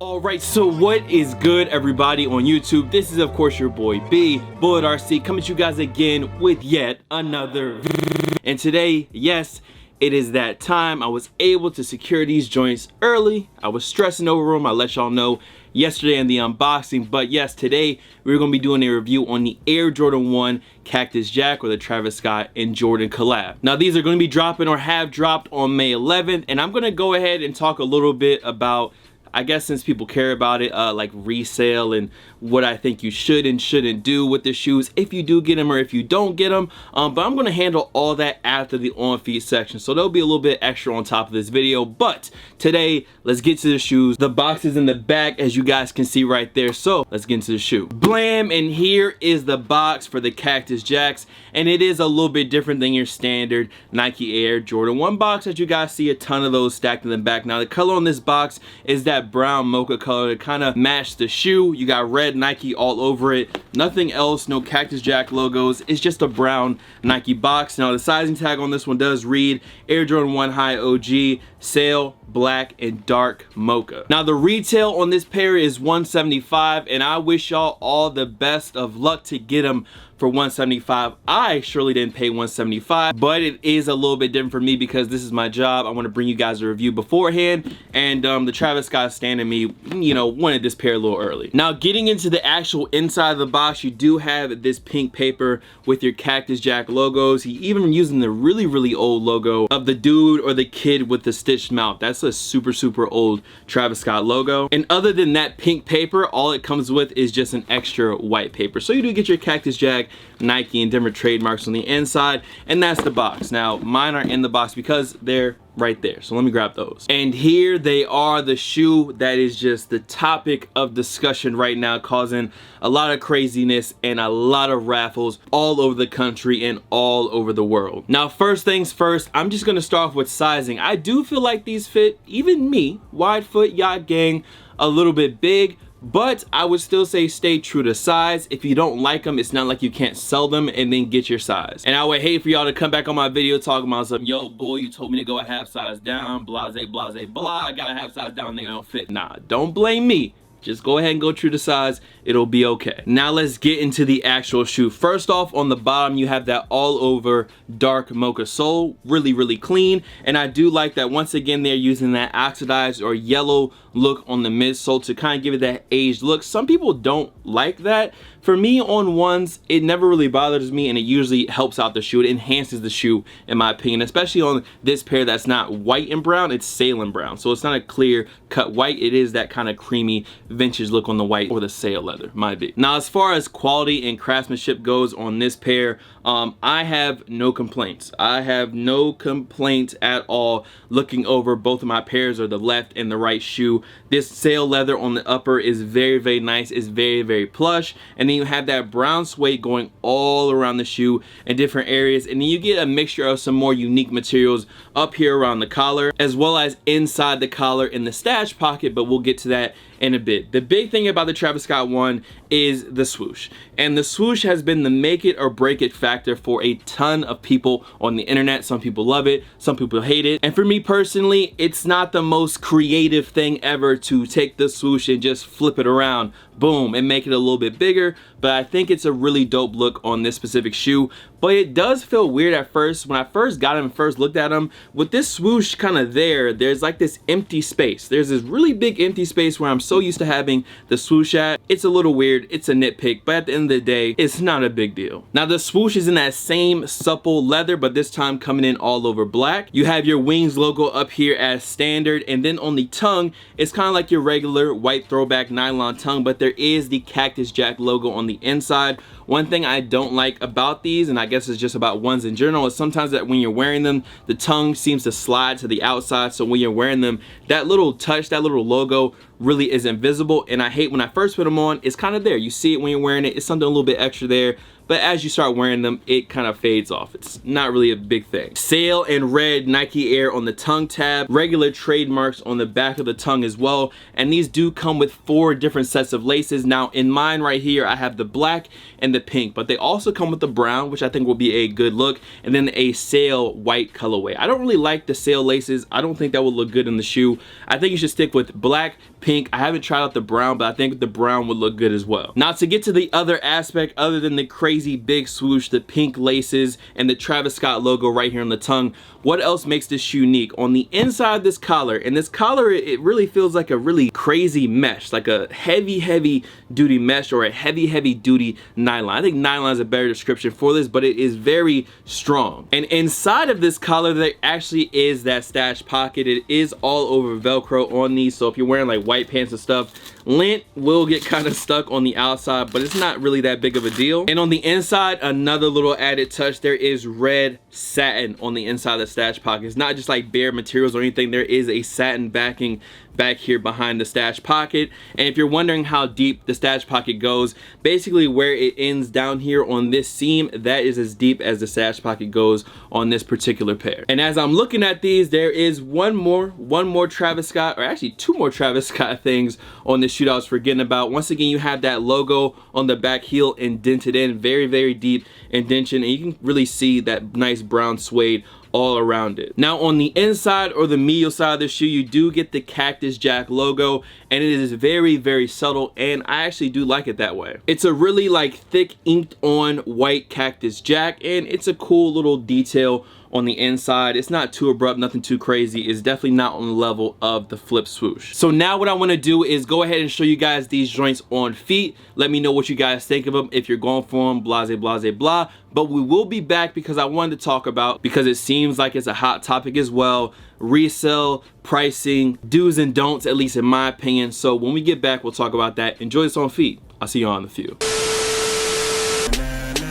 Alright, so what is good, everybody on YouTube? This is of course your boy B, Bullet RC, coming to you guys again with yet another video. And today, yes, it is that time. I was able to secure these joints early. I was stressing over them. I let y'all know yesterday in the unboxing, but yes, today we're going to be doing a review on the Air Jordan 1 Cactus Jack, or the Travis Scott and Jordan collab. Now these are going to be dropping or have dropped on May 11th, and I'm going to go ahead and talk a little bit about, I guess since people care about it, like resale and what I think you should and shouldn't do with the shoes if you do get them or if you don't get them. But I'm going to handle all that after the on-feet section, so there'll be a little bit extra on top of this video. But today, let's get to the shoes. The box is in the back, as you guys can see right there, so let's get into the shoe. Blam! And here is the box for the Cactus Jacks, and it is a little bit different than your standard Nike Air Jordan 1 box, as you guys see a ton of those stacked in the back. Now the color on this box is that brown mocha color to kind of match the shoe. You got red Nike all over it, nothing else, no Cactus Jack logos. It's just a brown Nike box. Now the sizing tag on this one does read Air Jordan 1 High OG, Sail, black and dark mocha. Now the retail on this pair is $175, and I wish y'all all the best of luck to get them for $175. I surely didn't pay $175, but it is a little bit different for me because this is my job. I want to bring you guys a review beforehand, and the Travis Scott stand and me, you know, wanted this pair a little early. Now getting into the actual inside of the box, you do have this pink paper with your Cactus Jack logos. He even using the really old logo of the dude or the kid with the stitched mouth. That's a super old Travis Scott logo. And other than that pink paper, all it comes with is just an extra white paper. So you do get your Cactus Jack, Nike, and different trademarks on the inside, and that's the box. Now mine are in the box because they're right there, so let me grab those. And here they are, the shoe that is just the topic of discussion right now, causing a lot of craziness and a lot of raffles all over the country and all over the world. Now first things first, I'm just gonna start off with sizing. I do feel like these fit, even me, wide foot yacht gang, a little bit big, but I would still say stay true to size. If you don't like them, it's not like you can't sell them and then get your size. And I would hate for y'all to come back on my video talking about something, yo boy, you told me to go a half size down, blase blah, I got a half size down, they don't fit. Nah, don't blame me. Just go ahead and go true to size, it'll be okay. Now let's get into the actual shoe. First off, on the bottom you have that all over dark mocha sole, really clean, and I do like that once again they're using that oxidized or yellow look on the midsole to kind of give it that aged look. Some people don't like that. For me, on ones, it never really bothers me, and it usually helps out the shoe. It enhances the shoe, in my opinion, especially on this pair that's not white and brown, it's sailin brown. So it's not a clear cut white, it is that kind of creamy vintage look on the white, or the sail leather, might be. Now as far as quality and craftsmanship goes on this pair, I have no complaints. I have no complaints at all looking over both of my pairs, or the left and the right shoe. This sail leather on the upper is very nice. It's very plush, and then you have that brown suede going all around the shoe in different areas, and then you get a mixture of some more unique materials up here around the collar, as well as inside the collar in the stash pocket, but we'll get to that in a bit. The big thing about the Travis Scott one is the swoosh, and the swoosh has been the make it or break it factor for a ton of people on the internet. Some people love it, some people hate it, and for me personally, it's not the most creative thing ever to take the swoosh and just flip it around, boom, and make it a little bit bigger, but I think it's a really dope look on this specific shoe. But it does feel weird at first. When I first got him and first looked at him, with this swoosh kind of there's like this empty space. There's this really big empty space where I'm so used to having the swoosh at. It's a little weird, it's a nitpick, but at the end of the day, it's not a big deal. Now the swoosh is in that same supple leather, but this time coming in all over black. You have your wings logo up here as standard, and then on the tongue, it's kind of like your regular white throwback nylon tongue, but there is the Cactus Jack logo on the inside. One thing I don't like about these, and I guess it's just about ones in general, is sometimes that when you're wearing them, the tongue seems to slide to the outside, so when you're wearing them, that little touch, that little logo really is invisible, and I hate when I first put them on, it's kind of there. You see it when you're wearing it, it's something a little bit extra there, but as you start wearing them, it kind of fades off. It's not really a big thing. Sail and red Nike Air on the tongue tab, regular trademarks on the back of the tongue as well, and these do come with 4 different sets of laces. Now in mine right here, I have the black and the the pink, but they also come with the brown, which I think will be a good look, and then a sail white colorway. I don't really like the sail laces. I don't think that would look good in the shoe. I think you should stick with black, pink. I haven't tried out the brown, but I think the brown would look good as well. Now, to get to the other aspect, other than the crazy big swoosh, the pink laces, and the Travis Scott logo right here on the tongue, what else makes this shoe unique? On the inside of this collar, and this collar, it really feels like a really crazy mesh, like a heavy duty mesh or a heavy duty nylon. I think nylon is a better description for this, but it is very strong. And inside of this collar, there actually is that stash pocket. It is all over Velcro on these, so if you're wearing like white pants and stuff, lint will get kind of stuck on the outside, but it's not really that big of a deal. And on the inside, another little added touch, there is red satin on the inside of the stash pocket. It's not just like bare materials or anything. There is a satin backing back here behind the stash pocket. And if you're wondering how deep the stash pocket goes, basically where it ends down here on this seam, that is as deep as the stash pocket goes on this particular pair. And as I'm looking at these, there is one more Travis Scott, or actually two more Travis Scott things on this shoe I was forgetting about. Once again, you have that logo on the back heel indented in, very deep indentation, and you can really see that nice brown suede all around it. Now on the inside or the medial side of the shoe, you do get the Cactus Jack logo, and it is very subtle, and I actually do like it that way. It's a really like thick inked on white Cactus Jack, and it's a cool little detail on the inside. It's not too abrupt, nothing too crazy. It's definitely not on the level of the flip swoosh. So now what I want to do is go ahead and show you guys these joints on feet. Let me know what you guys think of them, if you're going for them, blah. But we will be back because I wanted to talk about, because it seems like it's a hot topic as well, resale, pricing, do's and don'ts, at least in my opinion. So when we get back, we'll talk about that. Enjoy this on feet. I'll see you on the few.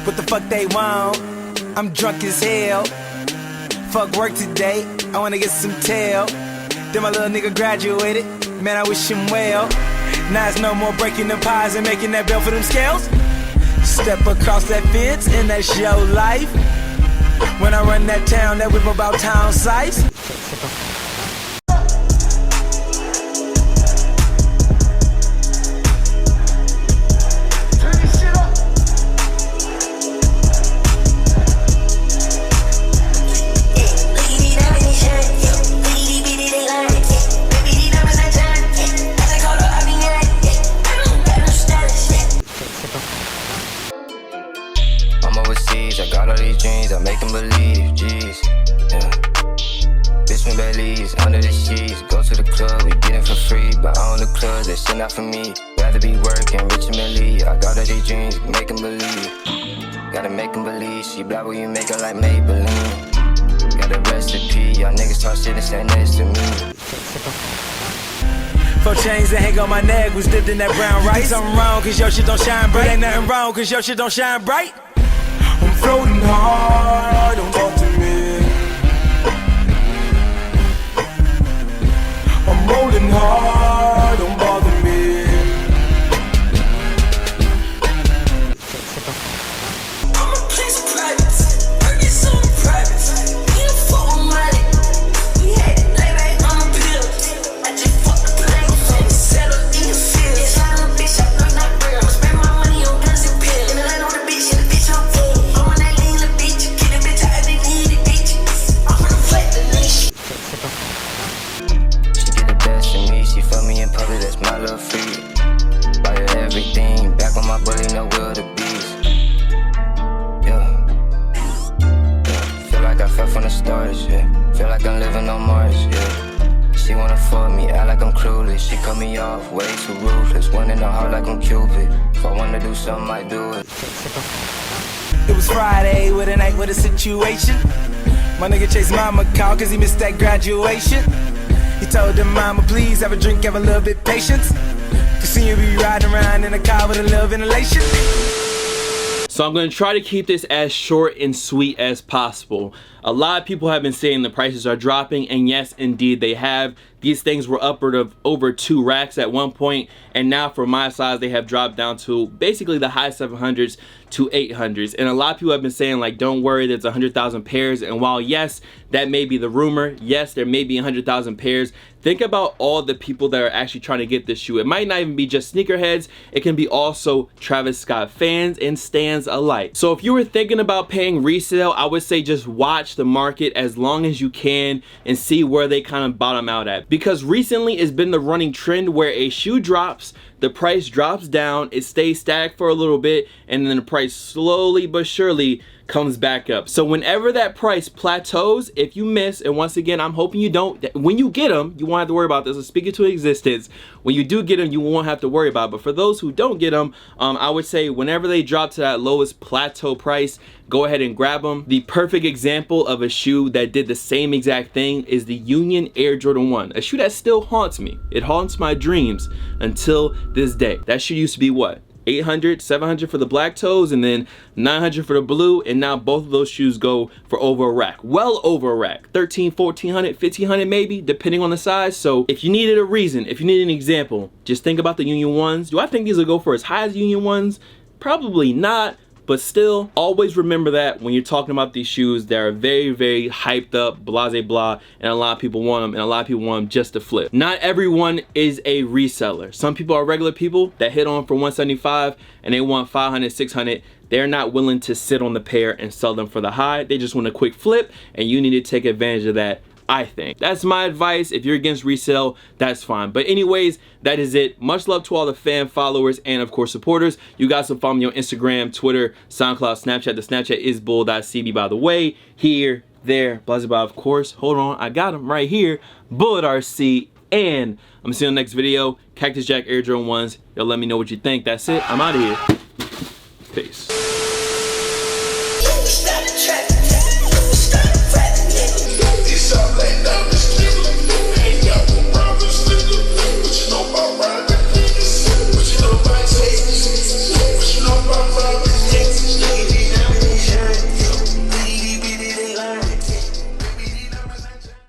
What the fuck they want? I'm drunk as hell. Fuck work today, I wanna get some tail. Then my little nigga graduated, man, I wish him well. Now it's no more breaking them pies and making that bell for them scales. Step across that fence and that's your life. When I run that town, that whip about town size. I got all these dreams, I make them believe, jeez, yeah. Bitch from Belize, under the sheets, go to the club, we get it for free, but I own the club, that shit not for me, rather be working, rich and Millie, I got all these dreams, make them believe, gotta make them believe, she black when you make her like Maybelline, got a recipe, y'all niggas talk shit and stand next to me. 4 chains that hang on my neck was dipped in that brown rice. Something wrong cause your shit don't shine bright. Ain't nothing wrong cause your shit don't shine bright. I'm floating hard, don't talk to me. I'm rolling hard, don't bother me. I'm a place of private, I get so private. We don't fuck with money, we had it like on a pill. I just fuck the plane, settle in the field. It's not a bitch, I know not real. I spend my money on guns and pills. And I know the bitch, and the bitch on full. That's my little freak. Buy her everything, back on my bully, no will the beast. Yeah. Feel like I fell from the stars, yeah. Feel like I'm living on Mars, yeah. She wanna fuck me, act like I'm clueless. She cut me off, way too ruthless. One in the heart like I'm Cupid. If I wanna do something, I do it. It was Friday with a night with a situation. My nigga chased mama call cause he missed that graduation. He told them, mama, please have a drink, have a little bit patience. Cause soon you'll be riding around in a car with a little ventilation. So I'm going to try to keep this as short and sweet as possible. A lot of people have been saying the prices are dropping, and yes, indeed they have. these things were upward of over 2 racks at one point, and now for my size they have dropped down to basically the high 700s to 800s. And a lot of people have been saying like, don't worry, there's 100,000 pairs. And while yes, that may be the rumor, yes, there may be 100,000 pairs, think about all the people that are actually trying to get this shoe. It might not even be just sneakerheads, it can be also Travis Scott fans and stans alike. So if you were thinking about paying resale, I would say just watch the market as long as you can and see where they kind of bottom out at, because recently it's been the running trend where a shoe drops, the price drops down, it stays static for a little bit, and then the price slowly but surely comes back up. So whenever that price plateaus, if you miss, and once again, I'm hoping you don't, when you get them, you won't have to worry about this. I'm speaking to existence. When you do get them, you won't have to worry about it. But for those who don't get them, I would say whenever they drop to that lowest plateau price, go ahead and grab them. The perfect example of a shoe that did the same exact thing is the Union Air Jordan 1, a shoe that still haunts me. It haunts my dreams until this day. That shoe used to be what? 800, 700 for the black toes, and then 900 for the blue, and now both of those shoes go for over a rack. Well over a rack. 13, 1400, 1500 maybe, depending on the size. So if you needed a reason, if you need an example, just think about the Union 1s. Do I think these will go for as high as Union 1s? Probably not. But still, always remember that when you're talking about these shoes that are very, very hyped up, blase blah, and a lot of people want them, and a lot of people want them just to flip. Not everyone is a reseller. Some people are regular people that hit on for 175 and they want 500, 600. They're not willing to sit on the pair and sell them for the high. They just want a quick flip, and you need to take advantage of that, I think. That's my advice. If you're against resale, that's fine. But anyways, that is it. Much love to all the fan followers and of course supporters. You guys can follow me on Instagram, Twitter, SoundCloud, Snapchat. The Snapchat is bull.cb, by the way. Here, there, blah, blah, blah, of course. Hold on, I got them right here. BulletRC. And I'm gonna see you in the next video. Cactus Jack Air Jordan 1s. Y'all let me know what you think. That's it. I'm out of here. Peace.